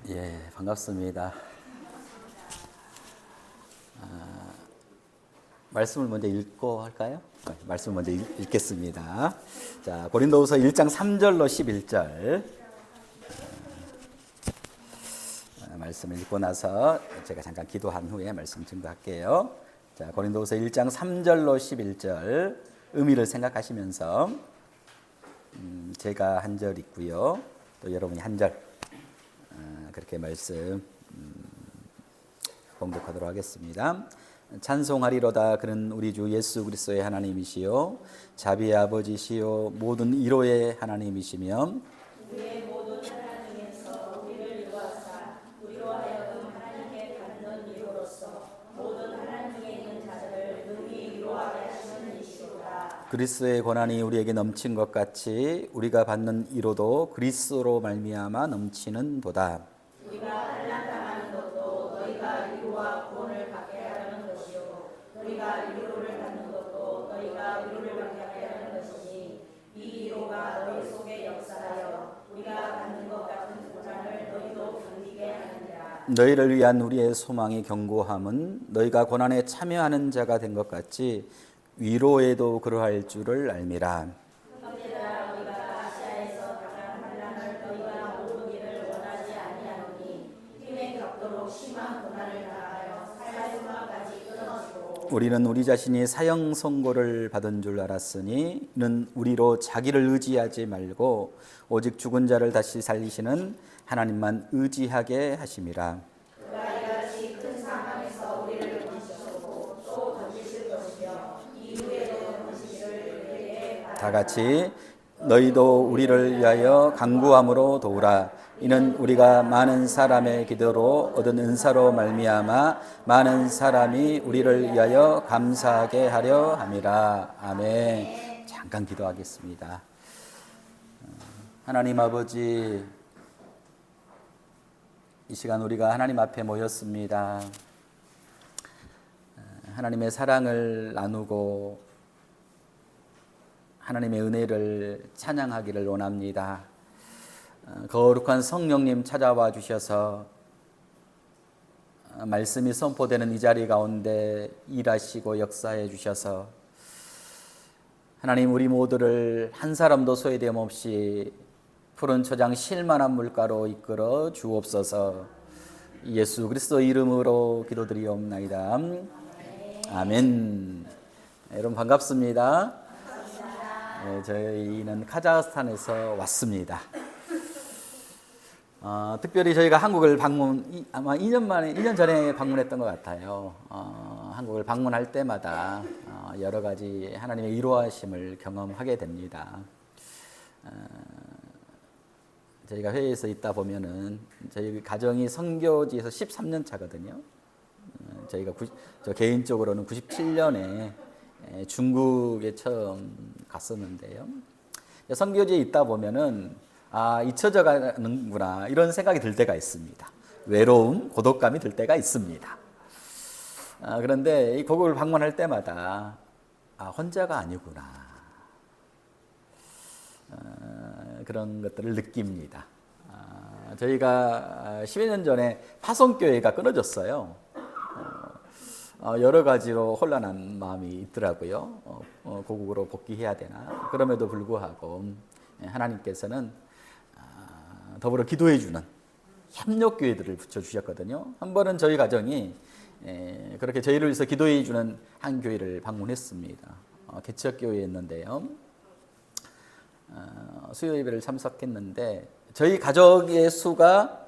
예, 반갑습니다. 말씀을 먼저 읽고 할까요? 말씀을 먼저 읽겠습니다. 자, 고린도후서 1장 3절로 11절 말씀을 읽고 나서 제가 잠깐 기도한 후에 말씀 증거할게요. 자, 고린도후서 1장 3절로 11절 의미를 생각하시면서 제가 한 절 읽고요. 또 여러분이 한 절 그렇게 말씀 봉독하도록 하겠습니다. 찬송하리로다. 그는 우리 주 예수 그리스도의 하나님이시요 자비의 아버지시요 모든 위로의 하나님이시며 우리의 모든 하나님에서 우리를 이루하사 우리로 하여금 하나님께 받는 위로로서 모든 하나님 중에 있는 자들을 능히 위로하게 하시는 이시로다. 그리스도의 고난이 우리에게 넘친 것 같이 우리가 받는 위로도 그리스도로 말미암아 넘치는 도다. 우리가 환난당하는 것도 너희가 위로와 구원을 받게 하려는 것이요 너희가 위로를 받는 것도 너희가 위로를 받게 하려는 것이니 이 위로가 너희 속에 역사하여 우리가 받는 것 같은 고난을 너희도 견디게 하느니라. 너희를 위한 우리의 소망이 견고함은 너희가 고난에 참여하는 자가 된 것 같이 위로에도 그러할 줄을 알미라. 형제들아 우리가 아시아에서 당한 환난을 너희가 모든 일을 원하지 아니하노니 힘에 격도록 심한 고난을 당하여 살소망까지 끊어지고 우리는 우리 자신이 사형 선고를 받은 줄 알았으니 이는 우리로 자기를 의지하지 말고 오직 죽은 자를 다시 살리시는 하나님만 의지하게 하심이라. 그가 이같이 큰 사망에서 우리를 건지셨고 또 건지실 것이며 이후에도 건지기를 우리에게 다 같이 너희도 우리를 위하여 간구함으로 도우라. 이는 우리가 많은 사람의 기도로 얻은 은사로 말미암아 많은 사람이 우리를 위하여 감사하게 하려 함이라. 아멘. 잠깐 기도하겠습니다. 하나님 아버지, 이 시간 우리가 하나님 앞에 모였습니다. 하나님의 사랑을 나누고 하나님의 은혜를 찬양하기를 원합니다. 거룩한 성령님 찾아와 주셔서 말씀이 선포되는 이 자리 가운데 일하시고 역사해 주셔서 하나님 우리 모두를 한 사람도 소외됨 없이 푸른 초장 쉴만한 물가로 이끌어 주옵소서. 예수 그리스도 이름으로 기도드리옵나이다. 아멘. 여러분 반갑습니다. 네, 저희는 카자흐스탄에서 왔습니다. 특별히 저희가 한국을 아마 2년 전에 방문했던 것 같아요. 한국을 방문할 때마다 여러 가지 하나님의 위로하심을 경험하게 됩니다. 저희가 회의에서 있다 보면은 저희 가정이 선교지에서 13년 차거든요. 저희가 저 개인적으로는 97년에 중국에 처음 갔었는데요. 선교지에 있다 보면은 잊혀져 가는구나 이런 생각이 들 때가 있습니다. 외로움, 고독감이 들 때가 있습니다. 그런데 이 고국을 방문할 때마다 혼자가 아니구나 그런 것들을 느낍니다. 저희가 10여 년 전에 파송교회가 끊어졌어요. 여러 가지로 혼란한 마음이 있더라고요. 고국으로 복귀해야 되나. 그럼에도 불구하고 하나님께서는 더불어 기도해주는 협력교회들을 붙여주셨거든요. 한 번은 저희 가정이 그렇게 저희를 위해서 기도해주는 한 교회를 방문했습니다. 개척교회였는데요. 수요 예배를 참석했는데 저희 가족의 수가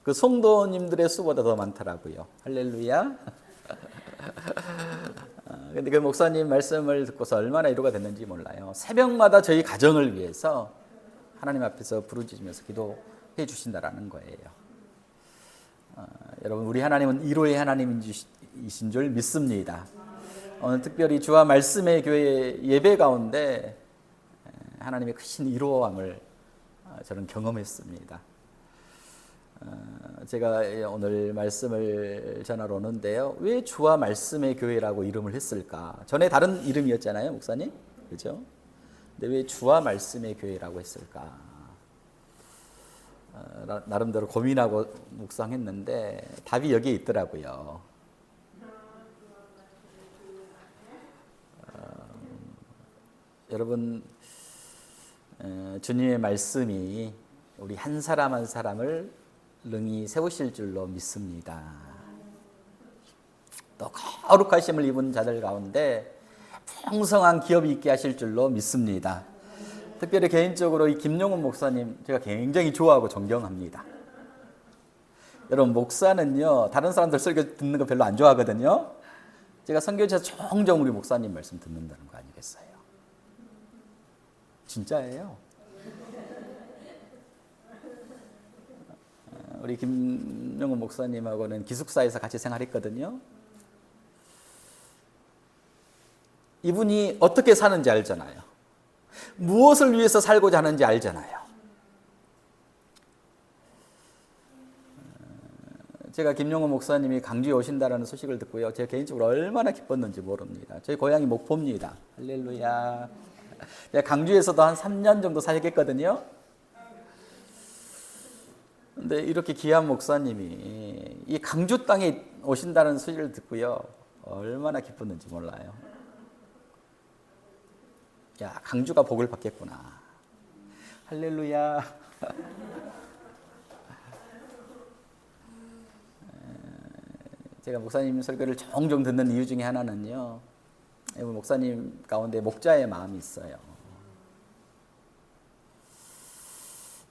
그 성도님들의 수보다 더 많더라고요. 할렐루야. 근데 그 목사님 말씀을 듣고서 얼마나 위로가 됐는지 몰라요. 새벽마다 저희 가정을 위해서 하나님 앞에서 부르짖으면서 기도해 주신다라는 거예요. 여러분 우리 하나님은 위로의 하나님이신 줄 믿습니다. 오늘 특별히 주와 말씀의 교회 예배 가운데 하나님의 크신 위로함을 저는 경험했습니다. 제가 오늘 말씀을 전하러 오는데요. 왜 주와 말씀의 교회라고 이름을 했을까? 전에 다른 이름이었잖아요, 목사님. 그렇죠? 근데 왜 주와 말씀의 교회라고 했을까? 나름대로 고민하고 묵상했는데 답이 여기에 있더라고요. 여러분, 주님의 말씀이 우리 한 사람 한 사람을 능히 세우실 줄로 믿습니다. 또 거룩하심을 입은 자들 가운데 풍성한 기업이 있게 하실 줄로 믿습니다. 특별히 개인적으로 이 김용훈 목사님 제가 굉장히 좋아하고 존경합니다. 여러분, 목사는요 다른 사람들 설교 듣는 거 별로 안 좋아하거든요. 제가 선교지에서 종종 우리 목사님 말씀 듣는다는 거 아니겠어요? 진짜예요. 우리 김용훈 목사님하고는 기숙사에서 같이 생활했거든요. 이분이 어떻게 사는지 알잖아요. 무엇을 위해서 살고자 하는지 알잖아요. 제가 김용훈 목사님이 강주에 오신다는 소식을 듣고요, 제가 개인적으로 얼마나 기뻤는지 모릅니다. 저희 고향이 목포입니다. 할렐루야. 제가 강주에서도 한 3년 정도 살겠거든요. 근데 이렇게 귀한 목사님이 이 강주 땅에 오신다는 소식을 듣고요, 얼마나 기뻤는지 몰라요. 야, 강주가 복을 받겠구나. 할렐루야. 제가 목사님 설교를 종종 듣는 이유 중에 하나는요, 목사님 가운데 목자의 마음이 있어요.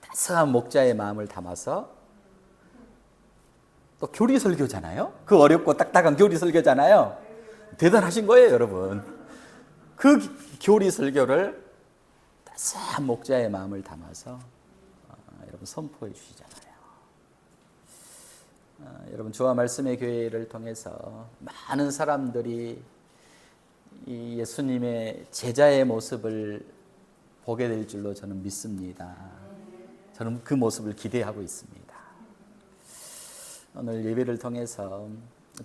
따스한 목자의 마음을 담아서, 또 교리 설교잖아요. 그 어렵고 딱딱한 교리 설교잖아요. 대단하신 거예요, 여러분. 그 교리 설교를 따스한 목자의 마음을 담아서 여러분 선포해 주시잖아요. 여러분, 주와 말씀의 교회를 통해서 많은 사람들이 이 예수님의 제자의 모습을 보게 될 줄로 저는 믿습니다. 저는 그 모습을 기대하고 있습니다. 오늘 예배를 통해서,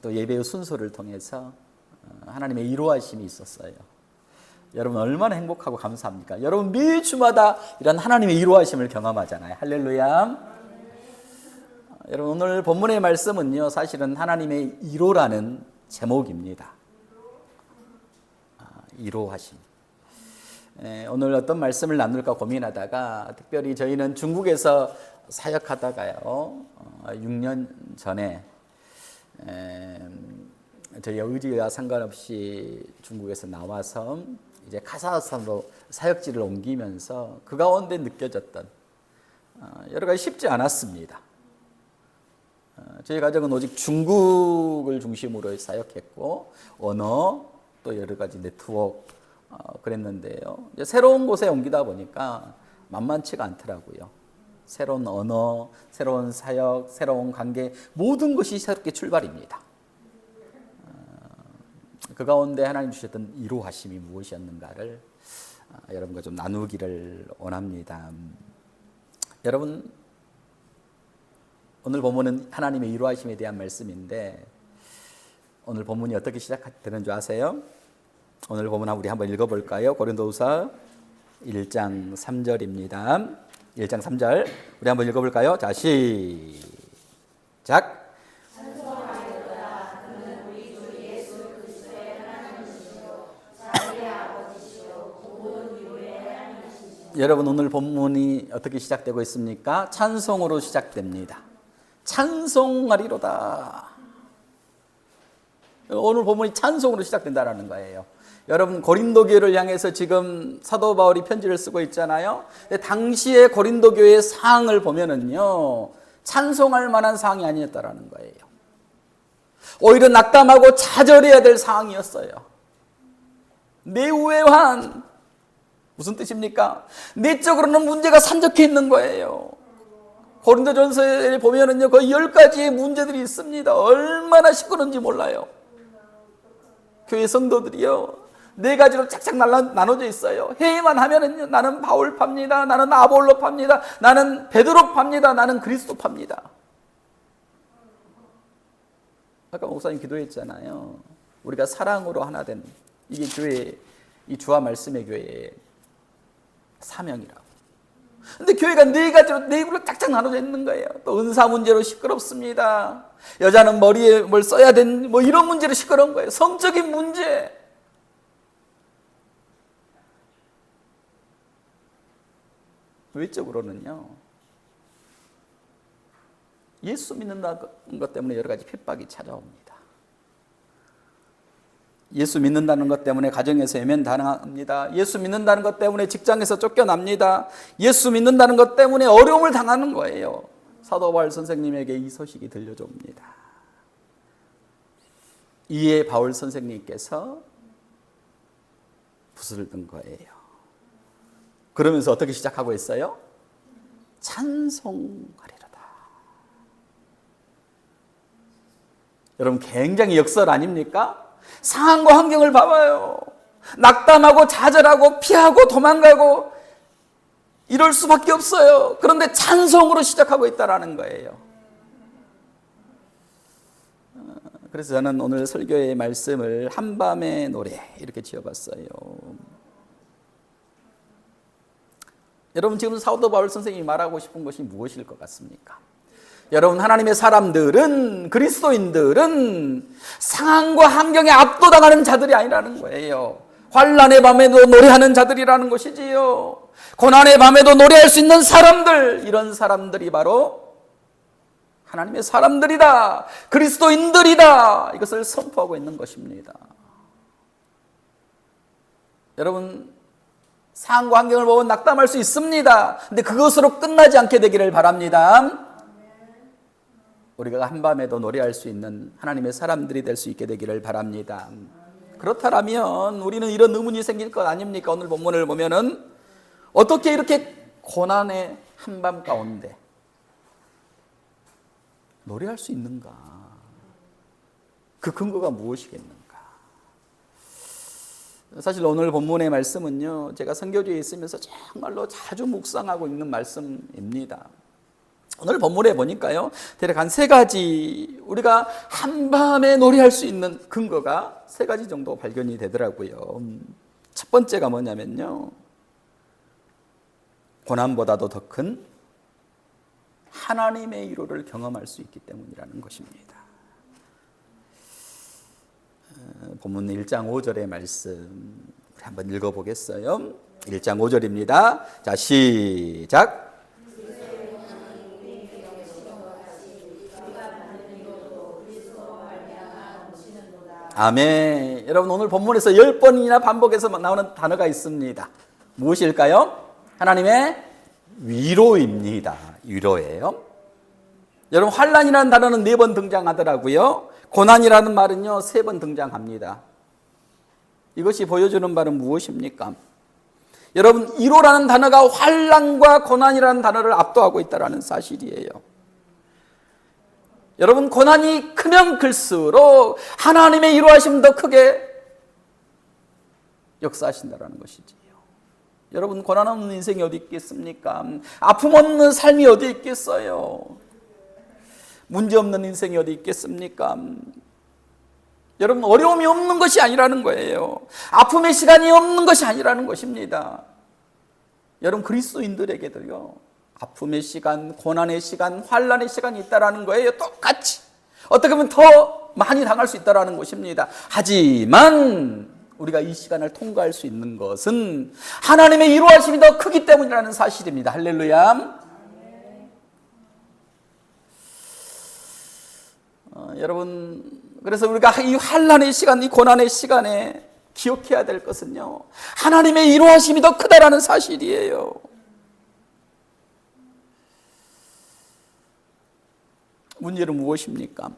또 예배의 순서를 통해서 하나님의 이루하심이 있었어요. 여러분, 얼마나 행복하고 감사합니까? 여러분, 매주마다 이런 하나님의 이루하심을 경험하잖아요. 할렐루야. 여러분, 오늘 본문의 말씀은요, 사실은 하나님의 이로라는 제목입니다. 이로하심. 오늘 어떤 말씀을 나눌까 고민하다가, 특별히 저희는 중국에서 사역하다가요, 6년 전에 저희 의지와 상관없이 중국에서 나와서 이제 카자흐스탄으로 사역지를 옮기면서 그 가운데 느껴졌던 여러 가지 쉽지 않았습니다. 저희 가정은 오직 중국을 중심으로 사역했고, 언어, 또 여러 가지 네트워크 그랬는데요. 이제 새로운 곳에 옮기다 보니까 만만치가 않더라고요. 새로운 언어, 새로운 사역, 새로운 관계, 모든 것이 새롭게 출발입니다. 그 가운데 하나님 주셨던 이로하심이 무엇이었는가를 여러분과 좀 나누기를 원합니다. 여러분, 오늘 본문은 하나님의 이로하심에 대한 말씀인데, 오늘 본문이 어떻게 시작되는 줄 아세요? 오늘 본문 우리 한번 읽어볼까요? 고린도후서 1장 3절입니다. 1장 3절 우리 한번 읽어볼까요? 자, 시작. 여러분, 오늘 본문이 어떻게 시작되고 있습니까? 찬송으로 시작됩니다. 찬송하리로다. 오늘 본문이 찬송으로 시작된다는 거예요. 여러분, 고린도 교회를 향해서 지금 사도 바울이 편지를 쓰고 있잖아요. 근데 당시에 고린도 교회의 상황을 보면은요, 찬송할 만한 상황이 아니었다라는 거예요. 오히려 낙담하고 좌절해야 될 상황이었어요. 매우 애환. 무슨 뜻입니까? 내적으로는 문제가 산적해 있는 거예요. 고린도전서에 보면은요, 거의 10가지의 문제들이 있습니다. 얼마나 시끄러운지 몰라요. 교회 성도들이요, 4가지로 착착 나눠져 있어요. 회의만 하면은요, 나는 바울 팝니다. 나는 아볼로 팝니다. 나는 베드로 팝니다. 나는 그리스도 팝니다. 아까 목사님 기도했잖아요. 우리가 사랑으로 하나 된, 이게 교회, 이 주와 말씀의 교회의 사명이라고. 근데 교회가 네 가지로, 네 입으로 짝짝 나눠져 있는 거예요. 또 은사 문제로 시끄럽습니다. 여자는 머리에 뭘 써야 되는 뭐 이런 문제로 시끄러운 거예요. 성적인 문제. 외적으로는요, 예수 믿는다는 것 때문에 여러 가지 핍박이 찾아옵니다. 예수 믿는다는 것 때문에 가정에서 외면당합니다. 예수 믿는다는 것 때문에 직장에서 쫓겨납니다. 예수 믿는다는 것 때문에 어려움을 당하는 거예요. 사도 바울 선생님에게 이 소식이 들려줍니다. 이에 바울 선생님께서 붓을 든 거예요. 그러면서 어떻게 시작하고 있어요? 찬송하리로다. 여러분, 굉장히 역설 아닙니까? 상황과 환경을 봐봐요. 낙담하고 좌절하고 피하고 도망가고 이럴 수밖에 없어요. 그런데 찬송으로 시작하고 있다는 거예요. 그래서 저는 오늘 설교의 말씀을 한밤의 노래 이렇게 지어봤어요. 여러분, 지금 사도 바울 선생님이 말하고 싶은 것이 무엇일 것 같습니까? 여러분, 하나님의 사람들은, 그리스도인들은 상황과 환경에 압도당하는 자들이 아니라는 거예요. 환난의 밤에도 노래하는 자들이라는 것이지요. 고난의 밤에도 노래할 수 있는 사람들, 이런 사람들이 바로 하나님의 사람들이다, 그리스도인들이다, 이것을 선포하고 있는 것입니다. 여러분, 상황과 환경을 보면 낙담할 수 있습니다. 근데 그것으로 끝나지 않게 되기를 바랍니다. 우리가 한밤에도 노래할 수 있는 하나님의 사람들이 될 수 있게 되기를 바랍니다. 그렇다면 우리는 이런 의문이 생길 것 아닙니까? 오늘 본문을 보면은 어떻게 이렇게 고난의 한밤 가운데 노래할 수 있는가? 그 근거가 무엇이겠는가? 사실 오늘 본문의 말씀은요, 제가 선교지에 있으면서 정말로 자주 묵상하고 있는 말씀입니다. 오늘 본문에 보니까요, 대략 한 3가지, 우리가 한밤에 노래할 수 있는 근거가 3가지 정도 발견이 되더라고요. 첫 번째가 뭐냐면요, 고난보다도 더 큰 하나님의 위로를 경험할 수 있기 때문이라는 것입니다. 본문 1장 5절의 말씀 우리 한번 읽어보겠어요. 1장 5절입니다. 자, 시작. 아멘. 여러분, 오늘 본문에서 10번이나 반복해서 나오는 단어가 있습니다. 무엇일까요? 하나님의 위로입니다. 위로예요. 여러분, 환난이라는 단어는 4번 등장하더라고요. 고난이라는 말은요 3번 등장합니다. 이것이 보여주는 바는 무엇입니까? 여러분, 위로라는 단어가 환난과 고난이라는 단어를 압도하고 있다는 사실이에요. 여러분, 고난이 크면 클수록 하나님의 위로하심 더 크게 역사하신다는 것이지요. 여러분, 고난 없는 인생이 어디 있겠습니까? 아픔 없는 삶이 어디 있겠어요? 문제 없는 인생이 어디 있겠습니까? 여러분, 어려움이 없는 것이 아니라는 거예요. 아픔의 시간이 없는 것이 아니라는 것입니다. 여러분, 그리스도인들에게도요, 아픔의 시간, 고난의 시간, 환난의 시간이 있다라는 거예요. 똑같이. 어떻게 보면 더 많이 당할 수 있다라는 것입니다. 하지만 우리가 이 시간을 통과할 수 있는 것은 하나님의 위로하심이 더 크기 때문이라는 사실입니다. 할렐루야. 여러분, 그래서 우리가 이 환난의 시간, 이 고난의 시간에 기억해야 될 것은요, 하나님의 위로하심이 더 크다라는 사실이에요. 문제는 무엇입니까?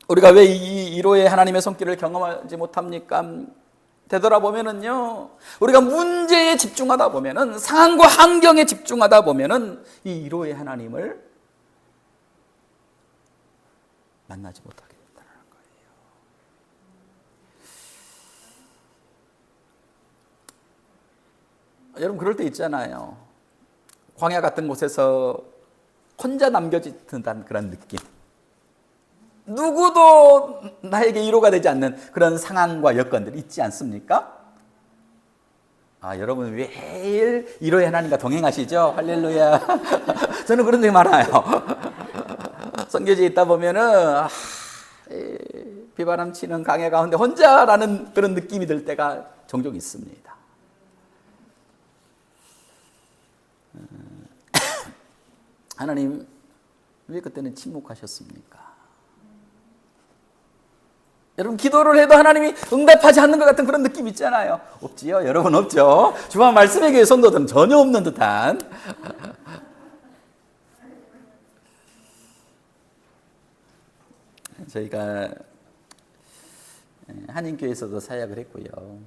우리가 왜 이 위로의 하나님의 손길을 경험하지 못합니까? 되돌아보면은요, 우리가 문제에 집중하다 보면은, 상황과 환경에 집중하다 보면은 이 위로의 하나님을 만나지 못하게 된다는 거예요. 여러분, 그럴 때 있잖아요. 광야 같은 곳에서 혼자 남겨진다는 그런 느낌. 누구도 나에게 위로가 되지 않는 그런 상황과 여건들이 있지 않습니까? 여러분 매일 위로의 하나님과 동행하시죠? 할렐루야. 저는 그런 데 많아요. 선교지에 있다 보면은 비바람 치는 강해 가운데 혼자라는 그런 느낌이 들 때가 종종 있습니다. 하나님 왜 그때는 침묵하셨습니까? 여러분 기도를 해도 하나님이 응답하지 않는 것 같은 그런 느낌 있잖아요. 없지요? 여러분 없죠? 주한 말씀의 교회 성도들은 전혀 없는 듯한. 저희가 한인교회에서도 사역을 했고요.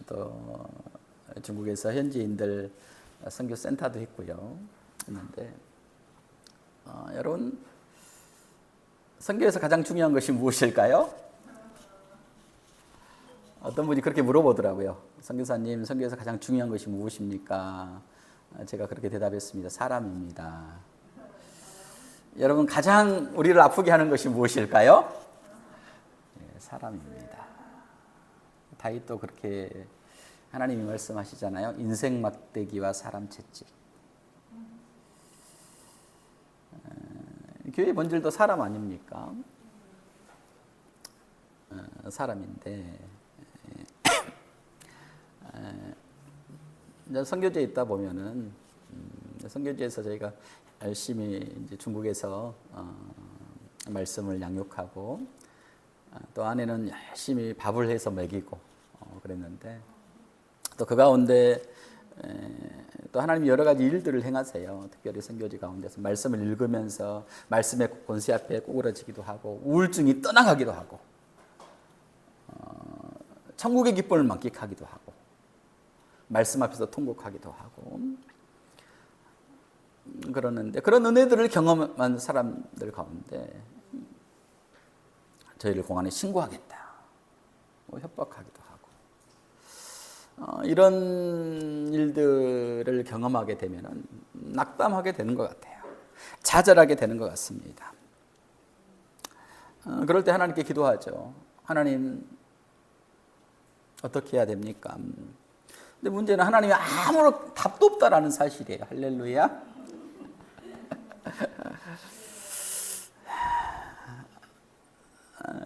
또 중국에서 현지인들 선교센터도 했고요. 했는데 여러분 선교에서 가장 중요한 것이 무엇일까요? 어떤 분이 그렇게 물어보더라고요. 선교사님, 선교에서 가장 중요한 것이 무엇입니까? 제가 그렇게 대답했습니다. 사람입니다. 여러분 가장 우리를 아프게 하는 것이 무엇일까요? 사람입니다. 다윗도 그렇게 하나님이 말씀하시잖아요. 인생 막대기와 사람 채찍. 교회의 본질도 사람 아닙니까? 사람인데 선교지에 있다 보면은 선교지에서 저희가 열심히 이제 중국에서 말씀을 양육하고 또 안에는 열심히 밥을 해서 먹이고 그랬는데 또 그 가운데 또 하나님이 여러 가지 일들을 행하세요. 특별히 선교지 가운데서 말씀을 읽으면서 말씀의 권세 앞에 구부러지기도 하고 우울증이 떠나가기도 하고 천국의 기쁨을 만끽하기도 하고 말씀 앞에서 통곡하기도 하고 그러는데 그런 은혜들을 경험한 사람들 가운데 저희를 공안에 신고하겠다 협박하기도 하고 이런 일들을 경험하게 되면 낙담하게 되는 것 같아요. 좌절하게 되는 것 같습니다. 그럴 때 하나님께 기도하죠. 하나님 어떻게 해야 됩니까? 근데 문제는 하나님이 아무런 답도 없다라는 사실이에요. 할렐루야.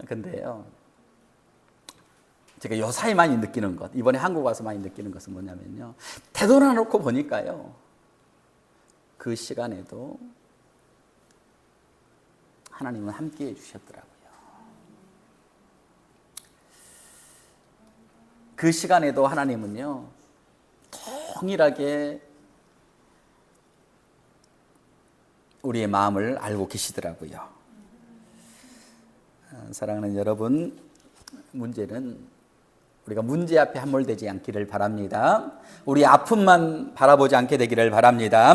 근데요, 제가 요사이 많이 느끼는 것, 이번에 한국 와서 많이 느끼는 것은 뭐냐면요, 되돌아놓고 보니까요, 그 시간에도 하나님은 함께 해주셨더라고요. 그 시간에도 하나님은요, 동일하게 우리의 마음을 알고 계시더라고요. 사랑하는 여러분, 문제는 우리가 문제 앞에 함몰되지 않기를 바랍니다. 우리 아픔만 바라보지 않게 되기를 바랍니다.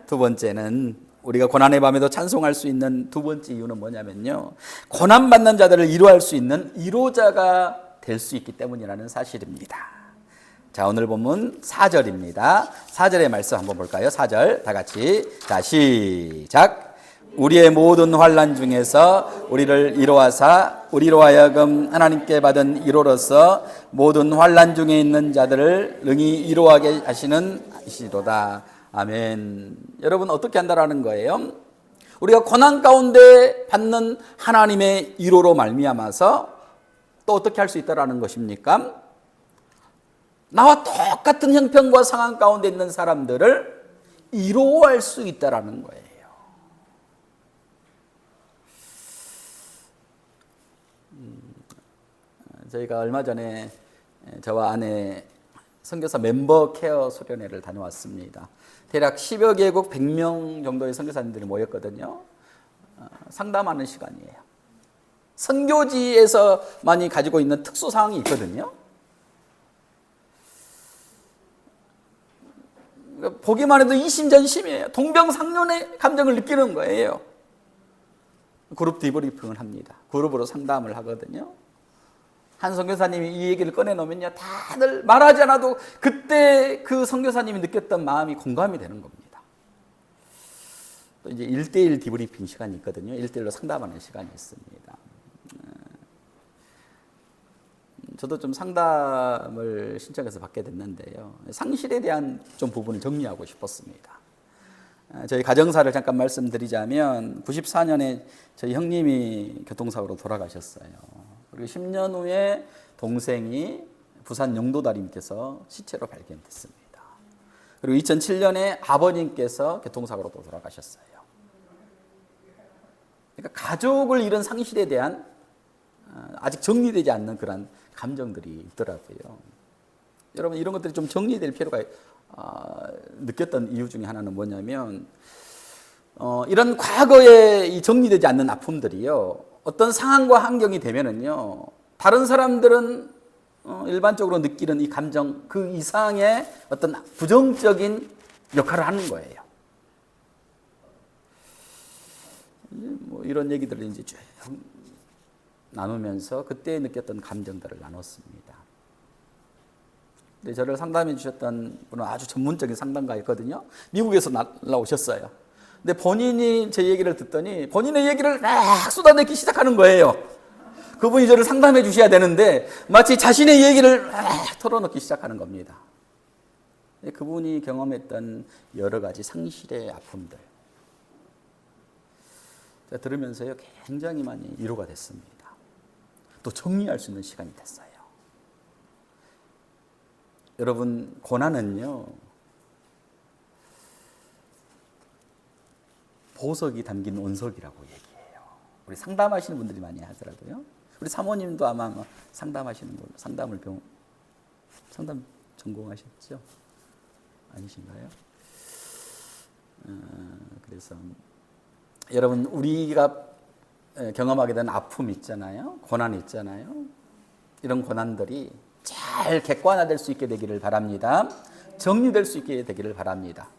두 번째는 우리가 고난의 밤에도 찬송할 수 있는 두 번째 이유는 뭐냐면요, 고난받는 자들을 위로할 수 있는 위로자가 될 수 있기 때문이라는 사실입니다. 자, 오늘 본문 4절입니다. 4절의 말씀 한번 볼까요? 4절 다 같이. 자, 시작. 우리의 모든 환난 중에서 우리를 위로하사 우리로 하여금 하나님께 받은 위로로서 모든 환난 중에 있는 자들을 능히 위로하게 하시는 이시로다. 아멘. 여러분 어떻게 한다라는 거예요? 우리가 고난 가운데 받는 하나님의 위로로 말미암아서 또 어떻게 할 수 있다라는 것입니까? 나와 똑같은 형편과 상황 가운데 있는 사람들을 위로할 수 있다라는 거예요. 저희가 얼마 전에 저와 아내 선교사 멤버 케어 수련회를 다녀왔습니다. 대략 10여 개국 100명 정도의 선교사님들이 모였거든요. 상담하는 시간이에요. 선교지에서만이 가지고 있는 특수 상황이 있거든요. 보기만 해도 이심전심이에요. 동병상련의 감정을 느끼는 거예요. 그룹 디브리핑을 합니다. 그룹으로 상담을 하거든요. 한 선교사님이 이 얘기를 꺼내놓으면요, 다들 말하지 않아도 그때 그 선교사님이 느꼈던 마음이 공감이 되는 겁니다. 또 이제 1대1 디브리핑 시간이 있거든요. 1대1로 상담하는 시간이 있습니다. 저도 좀 상담을 신청해서 받게 됐는데요. 상실에 대한 좀 부분을 정리하고 싶었습니다. 저희 가정사를 잠깐 말씀드리자면 94년에 저희 형님이 교통사고로 돌아가셨어요. 그리고 10년 후에 동생이 부산 영도다리 밑에서 시체로 발견됐습니다. 그리고 2007년에 아버님께서 교통사고로 또 돌아가셨어요. 그러니까 가족을 잃은 상실에 대한 아직 정리되지 않는 그런 감정들이 있더라고요. 여러분 이런 것들이 좀 정리될 필요가 느꼈던 이유 중에 하나는 뭐냐면 이런 과거에 이 정리되지 않는 아픔들이요 어떤 상황과 환경이 되면은요 다른 사람들은 일반적으로 느끼는 이 감정 그 이상의 어떤 부정적인 역할을 하는 거예요. 뭐 이런 얘기들을 이제 쭉 나누면서 그때 느꼈던 감정들을 나눴습니다. 근데 저를 상담해 주셨던 분은 아주 전문적인 상담가였거든요. 미국에서 날라오셨어요. 근데 본인이 제 얘기를 듣더니 본인의 얘기를 막 쏟아내기 시작하는 거예요. 그분이 저를 상담해 주셔야 되는데 마치 자신의 얘기를 막 털어놓기 시작하는 겁니다. 그분이 경험했던 여러 가지 상실의 아픔들 제가 들으면서요 굉장히 많이 위로가 됐습니다. 또 정리할 수 있는 시간이 됐어요. 여러분 고난은요 보석이 담긴 원석이라고 얘기해요. 우리 상담하시는 분들이 많이 하더라고요. 우리 사모님도 아마 상담하시는 걸로 상담 전공하셨죠? 아니신가요? 그래서 여러분 우리가 경험하게 된 아픔 있잖아요. 고난 있잖아요. 이런 고난들이 잘 객관화될 수 있게 되기를 바랍니다. 정리될 수 있게 되기를 바랍니다.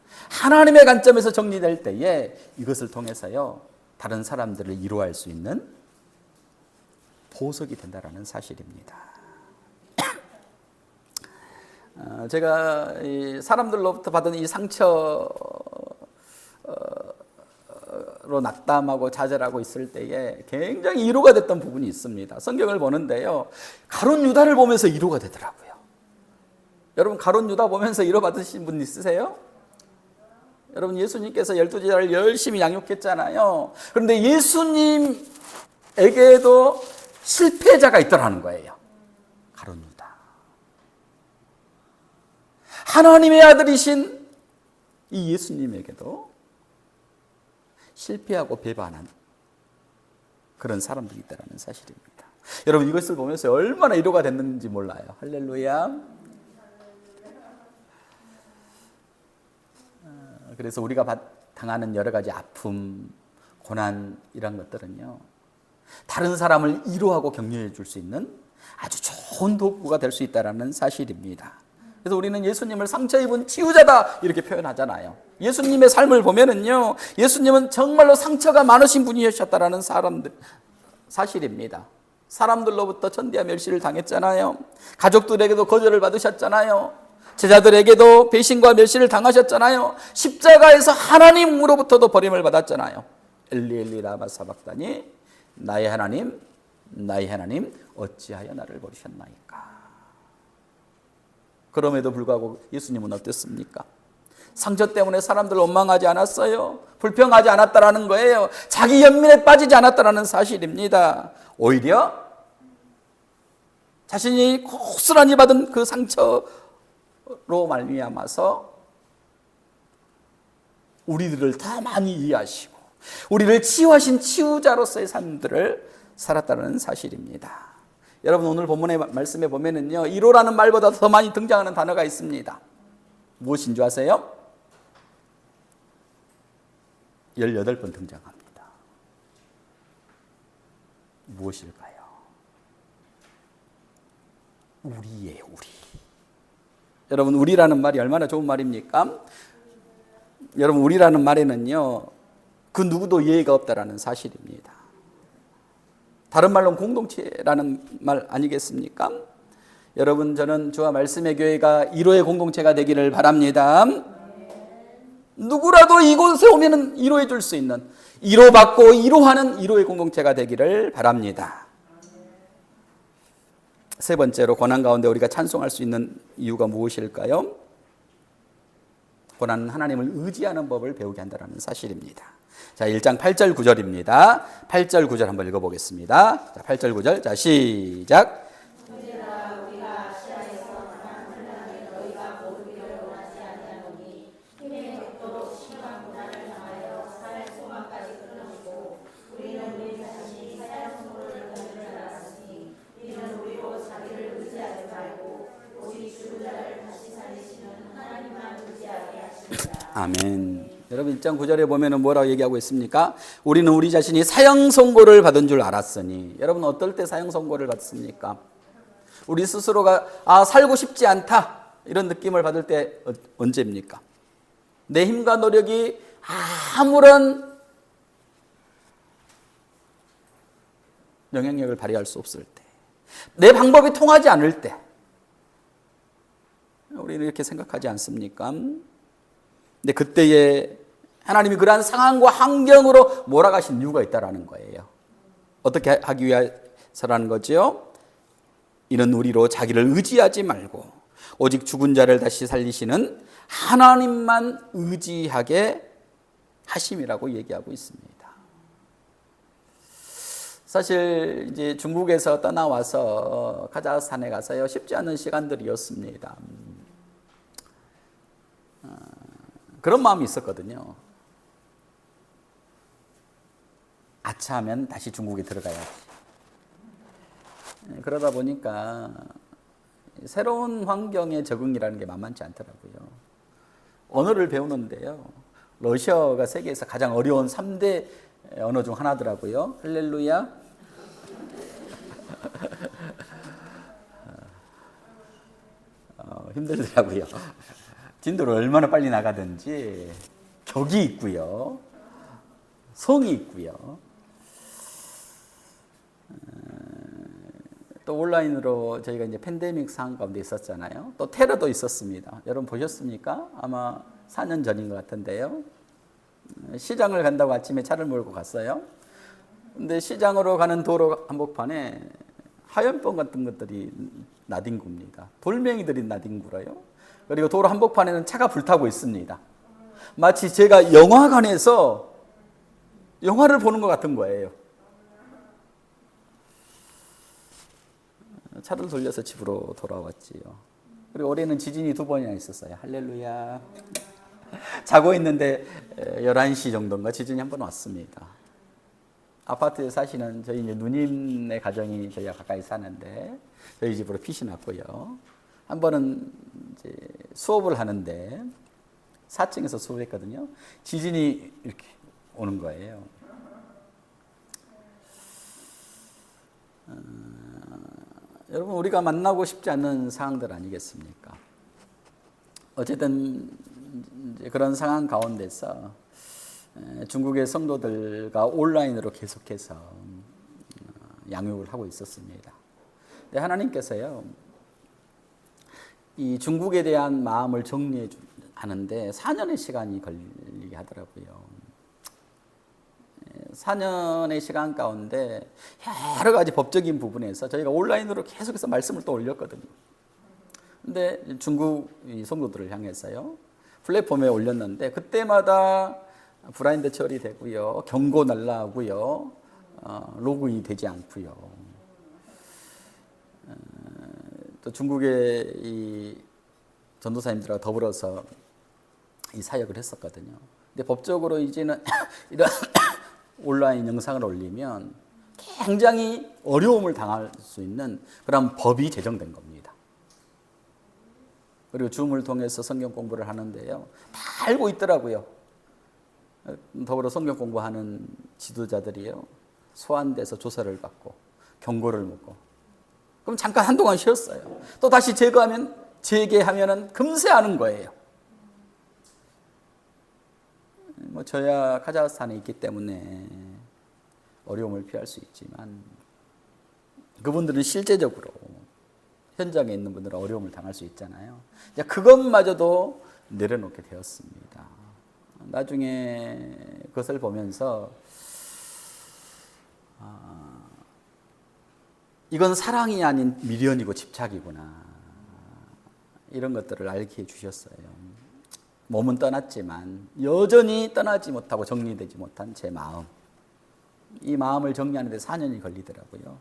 하나님의 관점에서 정리될 때에 이것을 통해서요 다른 사람들을 위로할 수 있는 보석이 된다라는 사실입니다. 제가 이 사람들로부터 받은 이 상처로 낙담하고 좌절하고 있을 때에 굉장히 위로가 됐던 부분이 있습니다. 성경을 보는데요 가룟 유다를 보면서 위로가 되더라고요. 여러분 가룟 유다 보면서 위로 받으신 분 있으세요? 여러분 예수님께서 12제자를 열심히 양육했잖아요. 그런데 예수님에게도 실패자가 있더라는 거예요. 가룟 유다. 하나님의 아들이신 이 예수님에게도 실패하고 배반한 그런 사람들이 있다는 사실입니다. 여러분 이것을 보면서 얼마나 위로가 됐는지 몰라요. 할렐루야. 그래서 우리가 당하는 여러 가지 아픔, 고난 이런 것들은요 다른 사람을 위로하고 격려해 줄 수 있는 아주 좋은 도구가 될 수 있다는 사실입니다. 그래서 우리는 예수님을 상처 입은 치유자다 이렇게 표현하잖아요. 예수님의 삶을 보면은요 예수님은 정말로 상처가 많으신 분이셨다라는 사실입니다. 사람들로부터 천대와 멸시를 당했잖아요. 가족들에게도 거절을 받으셨잖아요. 제자들에게도 배신과 멸시를 당하셨잖아요. 십자가에서 하나님으로부터도 버림을 받았잖아요. 엘리 엘리 라마 사박다니 나의 하나님 어찌하여 나를 버리셨나이까. 그럼에도 불구하고 예수님은 어땠습니까? 상처 때문에 사람들을 원망하지 않았어요. 불평하지 않았다라는 거예요. 자기 연민에 빠지지 않았다라는 사실입니다. 오히려 자신이 고스란히 받은 그 상처로 말미암아서 우리들을 더 많이 이해하시고 우리를 치유하신 치유자로서의 삶들을 살았다는 사실입니다. 여러분 오늘 본문의 말씀에 보면은요 위로라는 말보다 더 많이 등장하는 단어가 있습니다. 무엇인 줄 아세요? 18번 등장합니다. 무엇일까요? 우리예요, 우리. 여러분 우리라는 말이 얼마나 좋은 말입니까? 여러분 우리라는 말에는요 그 누구도 예의가 없다라는 사실입니다. 다른 말로는 공동체라는 말 아니겠습니까? 여러분 저는 주와 말씀의 교회가 위로의 공동체가 되기를 바랍니다. 누구라도 이곳에 오면 위로해 줄 수 있는 위로받고 위로하는 위로의 공동체가 되기를 바랍니다. 세 번째로 고난 가운데 우리가 찬송할 수 있는 이유가 무엇일까요? 고난은 하나님을 의지하는 법을 배우게 한다는 사실입니다. 자, 1장 8절 9절입니다. 8절 9절 한번 읽어보겠습니다. 자, 8절 9절. 자, 시작. 아멘. 여러분 1장 9절에 보면은 뭐라고 얘기하고 있습니까? 우리는 우리 자신이 사형 선고를 받은 줄 알았으니. 여러분 어떨 때 사형 선고를 받습니까? 우리 스스로가 살고 싶지 않다 이런 느낌을 받을 때 언제입니까? 내 힘과 노력이 아무런 영향력을 발휘할 수 없을 때, 내 방법이 통하지 않을 때, 우리는 이렇게 생각하지 않습니까? 근데 그때에 하나님이 그러한 상황과 환경으로 몰아가신 이유가 있다라는 거예요. 어떻게 하기 위해서라는 거죠? 이는 우리로 자기를 의지하지 말고 오직 죽은 자를 다시 살리시는 하나님만 의지하게 하심이라고 얘기하고 있습니다. 사실 이제 중국에서 떠나와서 카자흐스탄에 가서요 쉽지 않은 시간들이었습니다. 그런 마음이 있었거든요. 아차하면 다시 중국에 들어가야지. 그러다 보니까 새로운 환경에 적응이라는 게 만만치 않더라고요. 언어를 배우는데요. 러시아어가 세계에서 가장 어려운 3대 언어 중 하나더라고요. 할렐루야. 힘들더라고요. 진도를 얼마나 빨리 나가든지 격이 있고요. 성이 있고요. 또 온라인으로 저희가 이제 팬데믹 상황 가운데 있었잖아요. 또 테러도 있었습니다. 여러분 보셨습니까? 아마 4년 전인 것 같은데요. 시장을 간다고 아침에 차를 몰고 갔어요. 근데 시장으로 가는 도로 한복판에 하얀병 같은 것들이 나뒹굽니다. 돌멩이들이 나뒹굴어요. 그리고 도로 한복판에는 차가 불타고 있습니다. 마치 제가 영화관에서 영화를 보는 것 같은 거예요. 차를 돌려서 집으로 돌아왔지요. 그리고 올해는 지진이 2번이나 있었어요. 할렐루야. 자고 있는데 11시 정도인가 지진이 한 번 왔습니다. 아파트에 사시는 저희 이제 누님네 가정이 저희가 가까이 사는데 저희 집으로 핏이 났고요. 한 번은 이제 수업을 하는데 4층에서 수업했거든요. 지진이 이렇게 오는 거예요. 여러분 우리가 만나고 싶지 않는 상황들 아니겠습니까? 어쨌든 이제 그런 상황 가운데서 중국의 성도들과 온라인으로 계속해서 양육을 하고 있었습니다. 근데 하나님께서요, 이 중국에 대한 마음을 정리해 하는데 4년의 시간이 걸리게 하더라고요. 4년의 시간 가운데 여러 가지 법적인 부분에서 저희가 온라인으로 계속해서 말씀을 또 올렸거든요. 근데 중국 성도들을 향해서요, 플랫폼에 올렸는데 그때마다 브라인드 처리되고요, 경고 날라오고요, 로그인이 되지 않고요. 또 중국의 이 전도사님들과 더불어서 이 사역을 했었거든요. 근데 법적으로 이제는 이런 온라인 영상을 올리면 굉장히 어려움을 당할 수 있는 그런 법이 제정된 겁니다. 그리고 줌을 통해서 성경 공부를 하는데요, 다 알고 있더라고요. 더불어 성경 공부하는 지도자들이요, 소환돼서 조사를 받고 경고를 먹고, 그럼 잠깐 한동안 쉬었어요. 또 다시 재개하면은 금세 하는 거예요. 뭐 저야 카자흐스탄에 있기 때문에 어려움을 피할 수 있지만 그분들은 실제적으로 현장에 있는 분들은 어려움을 당할 수 있잖아요. 그것마저도 내려놓게 되었습니다. 나중에 그것을 보면서 이건 사랑이 아닌 미련이고 집착이구나. 이런 것들을 알게 해주셨어요. 몸은 떠났지만 여전히 떠나지 못하고 정리되지 못한 제 마음. 이 마음을 정리하는 데 4년이 걸리더라고요.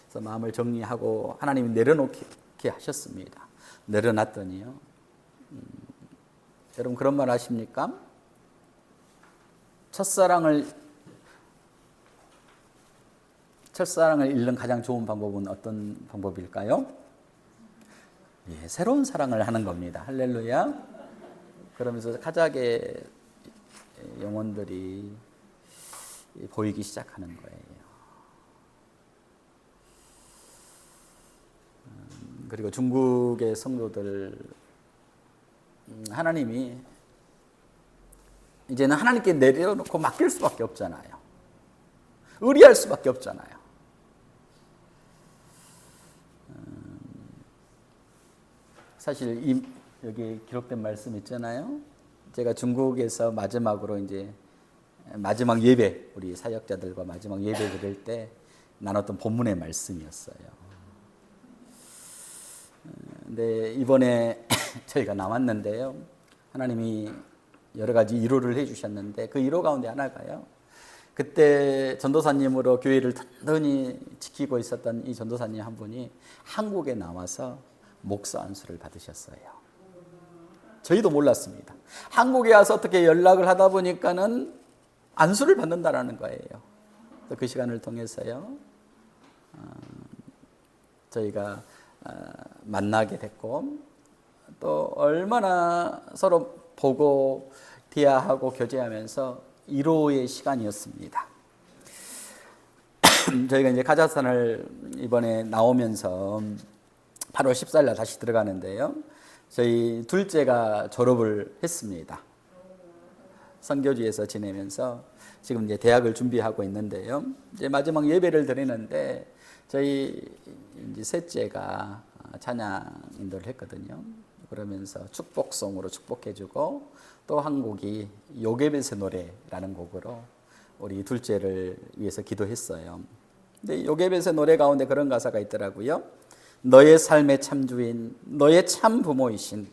그래서 마음을 정리하고 하나님이 내려놓게 하셨습니다. 내려놨더니요. 여러분 그런 말 아십니까? 첫사랑을 잃는 가장 좋은 방법은 어떤 방법일까요? 예, 새로운 사랑을 하는 겁니다. 할렐루야. 그러면서 가작의 영혼들이 보이기 시작하는 거예요. 그리고 중국의 성도들, 하나님이 이제는 하나님께 내려놓고 맡길 수밖에 없잖아요. 의리할 수밖에 없잖아요. 사실 여기 기록된 말씀 있잖아요. 제가 중국에서 마지막으로 이제 마지막 예배, 우리 사역자들과 마지막 예배 드릴 때 나눴던 본문의 말씀이었어요. 근데 이번에 저희가 나왔는데요. 하나님이 여러 가지 위로를 해주셨는데 그 위로 가운데 하나가요. 그때 전도사님으로 교회를 든든히 지키고 있었던 이 전도사님 한 분이 한국에 나와서 목사 안수를 받으셨어요. 저희도 몰랐습니다. 한국에 와서 어떻게 연락을 하다 보니까는 안수를 받는다라는 거예요. 그 시간을 통해서요. 저희가 만나게 됐고 또 얼마나 서로 보고 대화하고 교제하면서 위로의 시간이었습니다. 저희가 이제 카자흐스탄을 이번에 나오면서 8월 14일 날 다시 들어가는데요. 저희 둘째가 졸업을 했습니다. 선교지에서 지내면서 지금 이제 대학을 준비하고 있는데요. 이제 마지막 예배를 드리는데 저희 이제 셋째가 찬양 인도를 했거든요. 그러면서 축복송으로 축복해주고 또 한 곡이 요게벳의 노래라는 곡으로 우리 둘째를 위해서 기도했어요. 근데 요게벳의 노래 가운데 그런 가사가 있더라고요. 너의 삶의 참주인, 너의 참 부모이신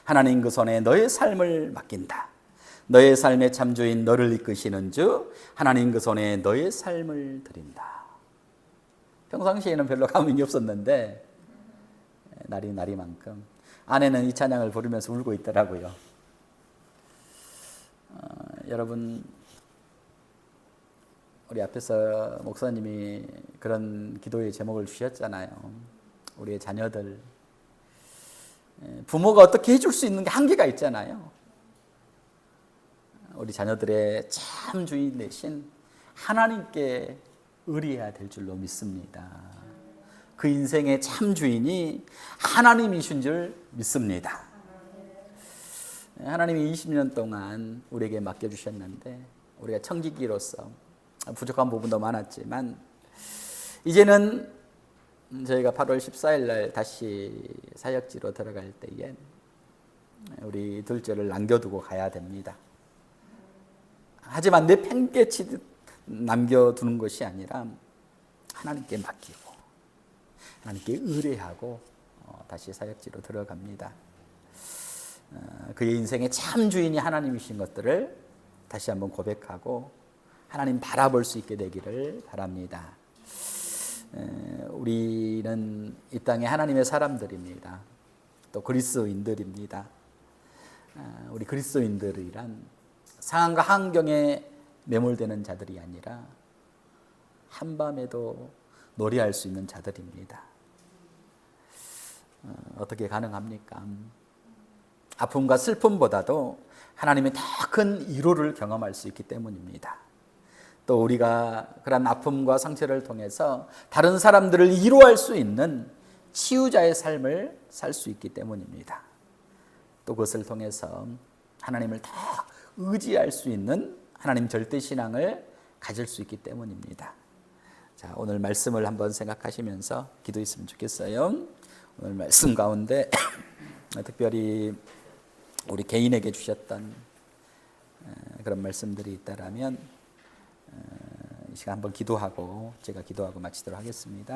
하나님 그 손에 너의 삶을 맡긴다. 너의 삶의 참주인 너를 이끄시는 주 하나님 그 손에 너의 삶을 드린다. 평상시에는 별로 감흥이 없었는데 날이만큼 아내는 이 찬양을 부르면서 울고 있더라고요. 여러분 우리 앞에서 목사님이 그런 기도의 제목을 주셨잖아요. 우리의 자녀들 부모가 어떻게 해줄 수 있는 게 한계가 있잖아요. 우리 자녀들의 참 주인 대신 하나님께 의리해야 될 줄로 믿습니다. 그 인생의 참 주인이 하나님이신 줄 믿습니다. 하나님이 20년 동안 우리에게 맡겨주셨는데 우리가 청지기로서 부족한 부분도 많았지만 이제는 저희가 8월 14일 날 다시 사역지로 들어갈 때에 우리 둘째를 남겨두고 가야 됩니다. 하지만 내 팽개치듯 남겨두는 것이 아니라 하나님께 맡기고 하나님께 의뢰하고 다시 사역지로 들어갑니다. 그의 인생의 참 주인이 하나님이신 것들을 다시 한번 고백하고 하나님 바라볼 수 있게 되기를 바랍니다. 우리는 이 땅에 하나님의 사람들입니다. 또 그리스도인들입니다. 우리 그리스도인들이란 상황과 환경에 매몰되는 자들이 아니라 한밤에도 노래할 수 있는 자들입니다. 어떻게 가능합니까? 아픔과 슬픔보다도 하나님의 더 큰 위로를 경험할 수 있기 때문입니다. 또 우리가 그런 아픔과 상처를 통해서 다른 사람들을 위로할 수 있는 치유자의 삶을 살 수 있기 때문입니다. 또 그것을 통해서 하나님을 더 의지할 수 있는 하나님 절대신앙을 가질 수 있기 때문입니다. 자, 오늘 말씀을 한번 생각하시면서 기도했으면 좋겠어요. 오늘 말씀 가운데 특별히 우리 개인에게 주셨던 그런 말씀들이 있다라면 이 시간 한번 기도하고 제가 기도하고 마치도록 하겠습니다.